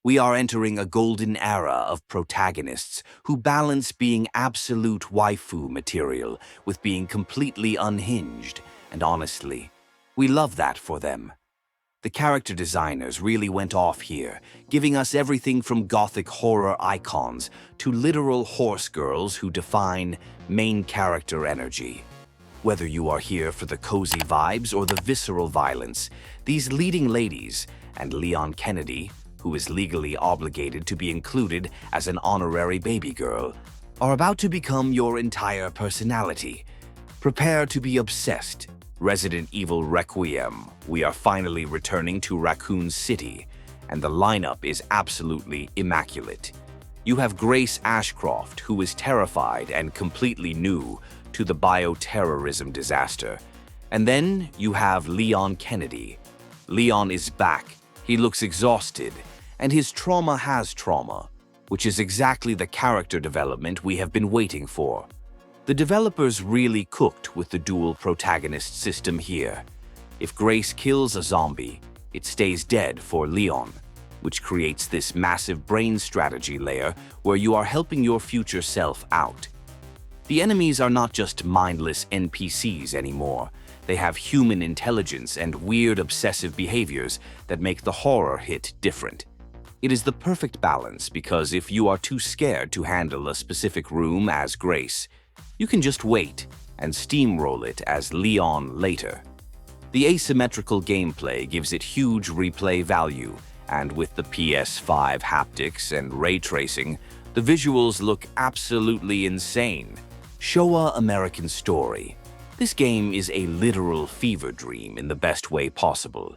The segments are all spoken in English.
We are entering a golden era of protagonists who balance being absolute waifu material with being completely unhinged, and honestly, we love that for them. The character designers really went off here, giving us everything from gothic horror icons to literal horse girls who define main character energy. Whether you are here for the cozy vibes or the visceral violence, these leading ladies, and Leon Kennedy, who is legally obligated to be included as an honorary baby girl, are about to become your entire personality. Prepare to be obsessed. Resident Evil Requiem, we are finally returning to Raccoon City, and the lineup is absolutely immaculate. You have Grace Ashcroft, who is terrified and completely new to the bioterrorism disaster. And then you have Leon Kennedy. Leon is back. He looks exhausted, and his trauma has trauma, which is exactly the character development we have been waiting for. The developers really cooked with the dual protagonist system here. If Grace kills a zombie, it stays dead for Leon, which creates this massive brain strategy layer where you are helping your future self out. The enemies are not just mindless NPCs anymore. They have human intelligence and weird obsessive behaviors that make the horror hit different. It is the perfect balance because if you are too scared to handle a specific room as Grace, you can just wait and steamroll it as Leon later. The asymmetrical gameplay gives it huge replay value, and with the PS5 haptics and ray tracing, the visuals look absolutely insane. Showa American Story. This game is a literal fever dream in the best way possible.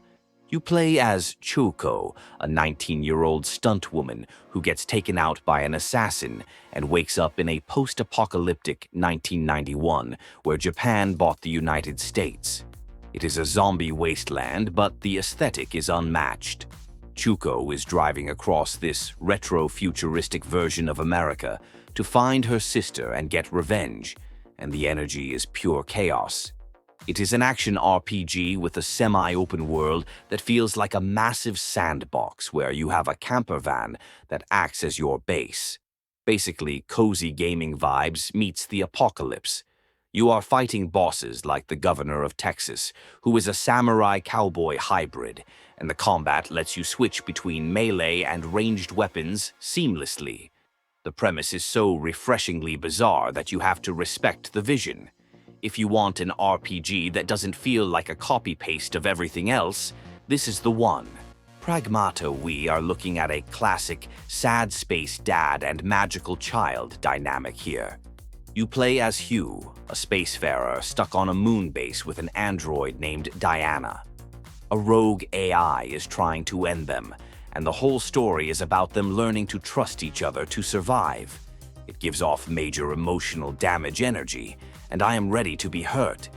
You play as Chuko, a 19-year-old stunt woman who gets taken out by an assassin and wakes up in a post-apocalyptic 1991 where Japan bought the United States. It is a zombie wasteland, but the aesthetic is unmatched. Chuko is driving across this retro-futuristic version of America to find her sister and get revenge, and the energy is pure chaos. It is an action RPG with a semi-open world that feels like a massive sandbox where you have a camper van that acts as your base. Basically, cozy gaming vibes meets the apocalypse. You are fighting bosses like the governor of Texas, who is a samurai-cowboy hybrid, and the combat lets you switch between melee and ranged weapons seamlessly. The premise is so refreshingly bizarre that you have to respect the vision. If you want an RPG that doesn't feel like a copy-paste of everything else, this is the one. Pragmata, we are looking at a classic sad space dad and magical child dynamic here. You play as Hugh, a spacefarer stuck on a moon base with an android named Diana. A rogue AI is trying to end them, and the whole story is about them learning to trust each other to survive. It gives off major emotional damage energy, and I am ready to be hurt.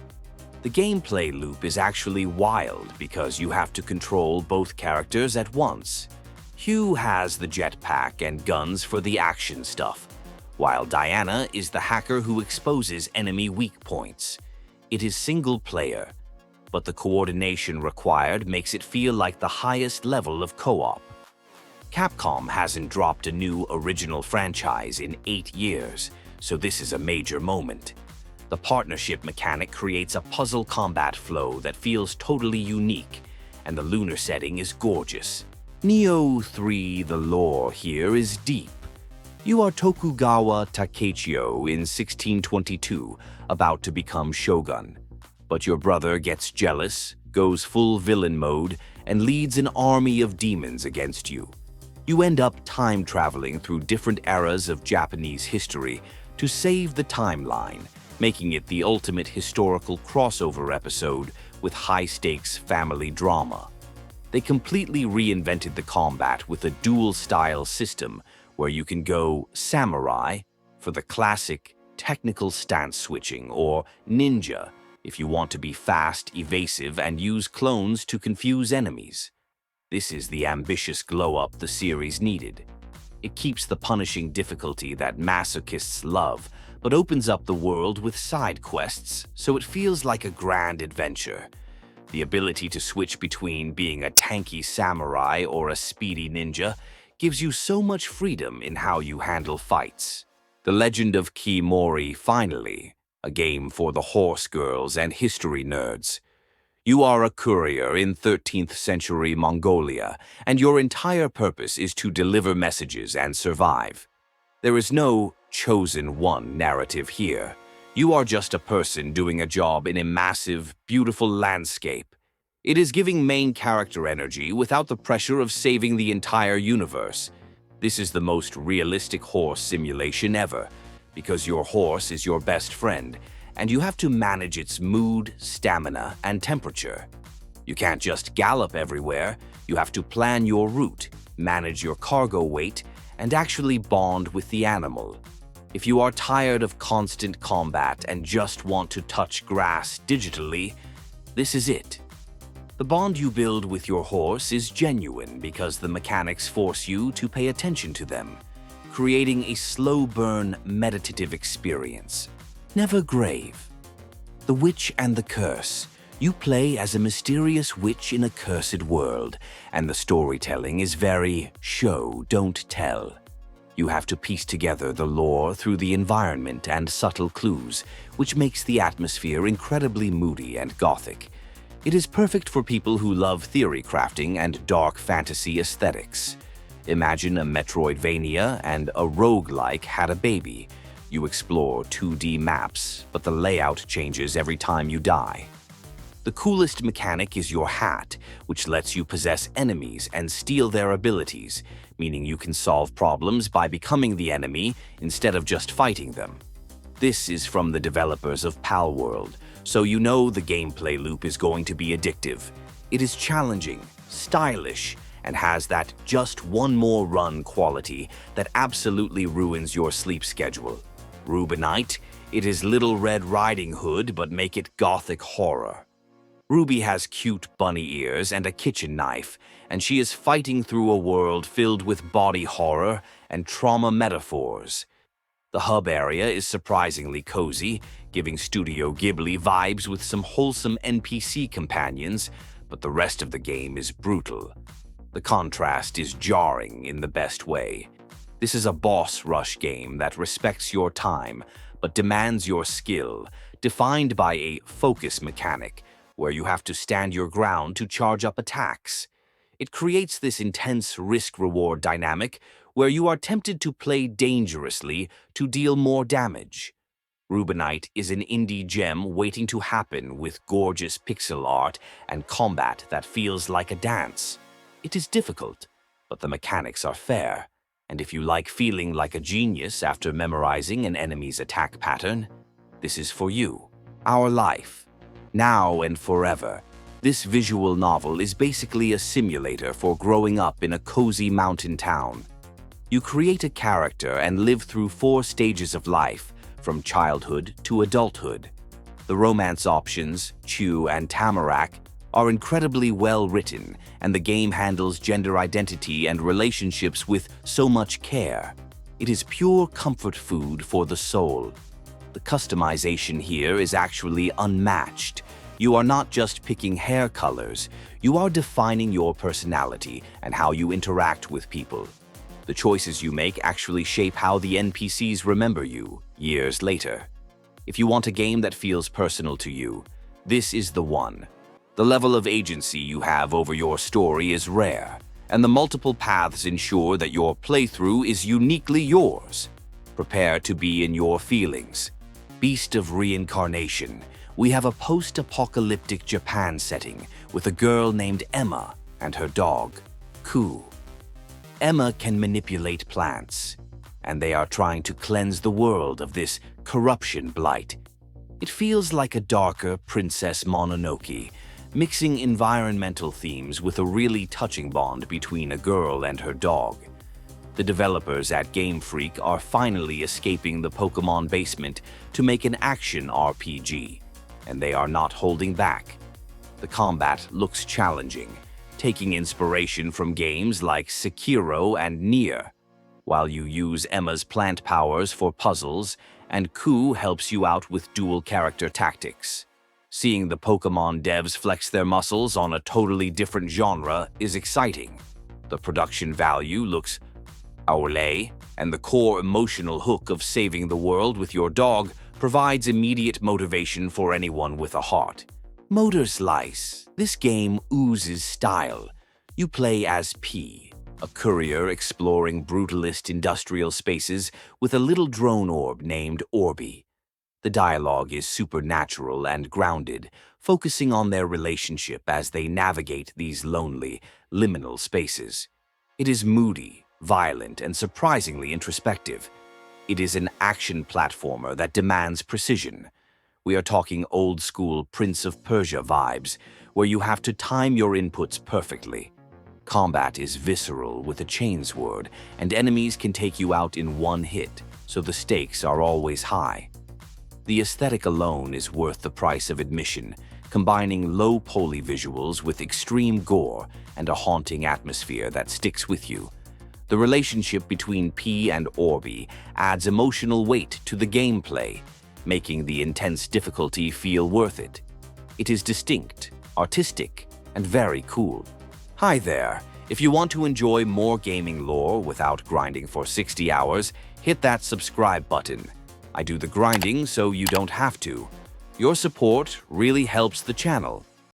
The gameplay loop is actually wild because you have to control both characters at once. Hugh has the jetpack and guns for the action stuff, while Diana is the hacker who exposes enemy weak points. It is single player, but the coordination required makes it feel like the highest level of co-op. Capcom hasn't dropped a new original franchise in 8 years, so this is a major moment. The partnership mechanic creates a puzzle combat flow that feels totally unique, and the lunar setting is gorgeous. Nioh 3, the lore here is deep. You are Tokugawa Takechio in 1622, about to become shogun. But your brother gets jealous, goes full villain mode, and leads an army of demons against you. You end up time-traveling through different eras of Japanese history to save the timeline, making it the ultimate historical crossover episode with high-stakes family drama. They completely reinvented the combat with a dual-style system where you can go samurai for the classic technical stance switching, or ninja if you want to be fast, evasive, and use clones to confuse enemies. This is the ambitious glow-up the series needed. It keeps the punishing difficulty that masochists love, but opens up the world with side quests, so it feels like a grand adventure. The ability to switch between being a tanky samurai or a speedy ninja gives you so much freedom in how you handle fights. The Legend of Kimori, finally, a game for the horse girls and history nerds. You are a courier in 13th century Mongolia, and your entire purpose is to deliver messages and survive. There is no chosen one narrative here. You are just a person doing a job in a massive, beautiful landscape. It is giving main character energy without the pressure of saving the entire universe. This is the most realistic horse simulation ever, because your horse is your best friend, and you have to manage its mood, stamina, and temperature. You can't just gallop everywhere. You have to plan your route, manage your cargo weight, and actually bond with the animal. If you are tired of constant combat and just want to touch grass digitally, this is it. The bond you build with your horse is genuine because the mechanics force you to pay attention to them, creating a slow-burn, meditative experience. Never grave. The Witch and the Curse. You play as a mysterious witch in a cursed world, and the storytelling is very show, don't tell. You have to piece together the lore through the environment and subtle clues, which makes the atmosphere incredibly moody and gothic. It is perfect for people who love theory crafting and dark fantasy aesthetics. Imagine a Metroidvania and a roguelike had a baby. You explore 2D maps, but the layout changes every time you die. The coolest mechanic is your hat, which lets you possess enemies and steal their abilities, meaning you can solve problems by becoming the enemy instead of just fighting them. This is from the developers of Palworld, so you know the gameplay loop is going to be addictive. It is challenging, stylish, and has that just one more run quality that absolutely ruins your sleep schedule. Rubinite, it is Little Red Riding Hood, but make it gothic horror. Ruby has cute bunny ears and a kitchen knife, and she is fighting through a world filled with body horror and trauma metaphors. The hub area is surprisingly cozy, giving Studio Ghibli vibes with some wholesome NPC companions, but the rest of the game is brutal. The contrast is jarring in the best way. This is a boss rush game that respects your time, but demands your skill, defined by a focus mechanic, where you have to stand your ground to charge up attacks. It creates this intense risk-reward dynamic where you are tempted to play dangerously to deal more damage. Rubinite is an indie gem waiting to happen with gorgeous pixel art and combat that feels like a dance. It is difficult, but the mechanics are fair, and if you like feeling like a genius after memorizing an enemy's attack pattern, this is for you. Our life, now and forever. This visual novel is basically a simulator for growing up in a cozy mountain town. You create a character and live through 4 stages of life, from childhood to adulthood. The romance options, Chu and Tamarack, are incredibly well written, and the game handles gender identity and relationships with so much care. It is pure comfort food for the soul. The customization here is actually unmatched. You are not just picking hair colors, you are defining your personality and how you interact with people. The choices you make actually shape how the NPCs remember you years later. If you want a game that feels personal to you, this is the one. The level of agency you have over your story is rare, and the multiple paths ensure that your playthrough is uniquely yours. Prepare to be in your feelings. Beast of Reincarnation. We have a post-apocalyptic Japan setting with a girl named Emma and her dog, Ku. Emma can manipulate plants, and they are trying to cleanse the world of this corruption blight. It feels like a darker Princess Mononoke, mixing environmental themes with a really touching bond between a girl and her dog. The developers at Game Freak are finally escaping the Pokemon basement to make an action RPG, and they are not holding back. The combat looks challenging, taking inspiration from games like Sekiro and Nioh, while you use Emma's plant powers for puzzles and Ku helps you out with dual character tactics. Seeing the Pokemon devs flex their muscles on a totally different genre is exciting. The production value looks Aole, and the core emotional hook of saving the world with your dog provides immediate motivation for anyone with a heart. Motor Slice. This game oozes style. You play as P, a courier exploring brutalist industrial spaces with a little drone orb named Orbi. The dialogue is supernatural and grounded, focusing on their relationship as they navigate these lonely, liminal spaces. It is moody, violent, and surprisingly introspective. It is an action platformer that demands precision. We are talking old-school Prince of Persia vibes, where you have to time your inputs perfectly. Combat is visceral with a chainsword, and enemies can take you out in one hit, so the stakes are always high. The aesthetic alone is worth the price of admission, combining low-poly visuals with extreme gore and a haunting atmosphere that sticks with you. The relationship between P and Orbi adds emotional weight to the gameplay, making the intense difficulty feel worth it. It is distinct, artistic, and very cool. Hi there! If you want to enjoy more gaming lore without grinding for 60 hours, hit that subscribe button. I do the grinding so you don't have to. Your support really helps the channel.